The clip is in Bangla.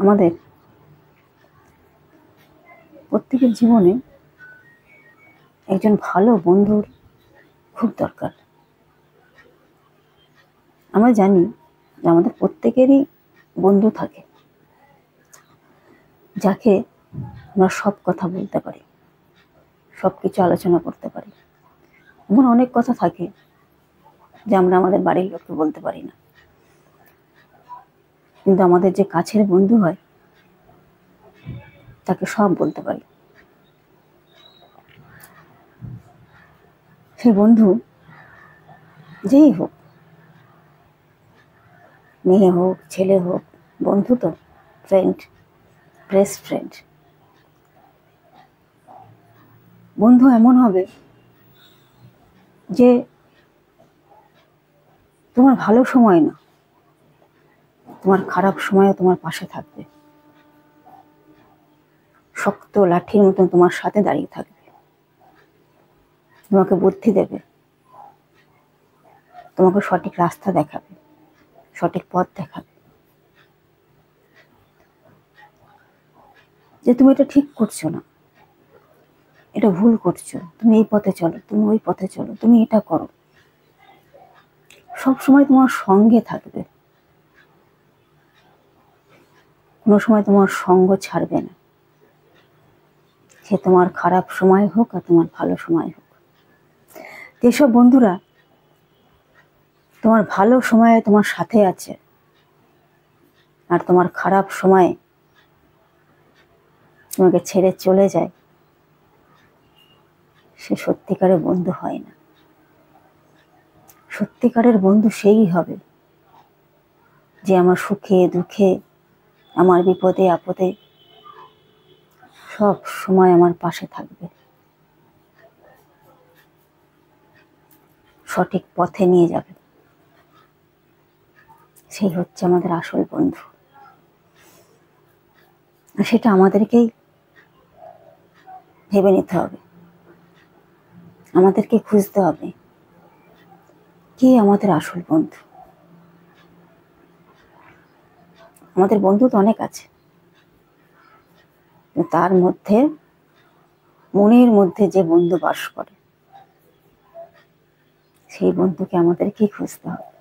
আমাদের প্রত্যেকের জীবনে একজন ভালো বন্ধুর খুব দরকার। আমরা জানি যে আমাদের প্রত্যেকেরই বন্ধু থাকে, যাকে আমরা সব কথা বলতে পারি, সব কিছু আলোচনা করতে পারি। এমন অনেক কথা থাকে যে আমরা আমাদের বাড়ির লোককে বলতে পারি না, কিন্তু আমাদের যে কাছের বন্ধু হয় তাকে সব বলতে পারি। সেই বন্ধু যেই হোক, মেয়ে হোক ছেলে হোক, বন্ধু তো ফ্রেন্ড, বেস্ট ফ্রেন্ড। বন্ধু এমন হবে যে তোমার ভালো সময় না, তোমার খারাপ সময়ও তোমার পাশে থাকবে, শক্ত লাঠির মতন তোমার সাথে দাঁড়িয়ে থাকবে, তোমাকে বুদ্ধি দেবে, তোমাকে সঠিক রাস্তা দেখাবে, সঠিক পথ দেখাবে, যে তুমি এটা ঠিক করছো না, এটা ভুল করছো, তুমি এই পথে চলো, তুমি ওই পথে চলো, তুমি এটা করো। সব সময় তোমার সঙ্গে থাকবে, কোনো সময় তোমার সঙ্গ ছাড়বে না, সে তোমার খারাপ সময় হোক আর তোমার ভালো সময় হোক। যেসব বন্ধুরা তোমার ভালো সময়ে তোমার সাথে আছে আর তোমার খারাপ সময়ে তোমাকে ছেড়ে চলে যায়, সে সত্যিকারের বন্ধু হয় না। সত্যিকারের বন্ধু সেই হবে যে আমার সুখে দুঃখে, আমার বিপদে আপদে সব সময় আমার পাশে থাকবে, সঠিক পথে নিয়ে যাবে। সেই হচ্ছে আমাদের আসল বন্ধু। সেটা আমাদেরকেই ভেবে নিতে হবে, আমাদেরকে খুঁজতে হবে কে আমাদের আসল বন্ধু। আমাদের বন্ধু তো অনেক আছে, তার মধ্যে মনের মধ্যে যে বন্ধু বাস করে সেই বন্ধুকে আমাদেরকেই খুঁজতে হবে।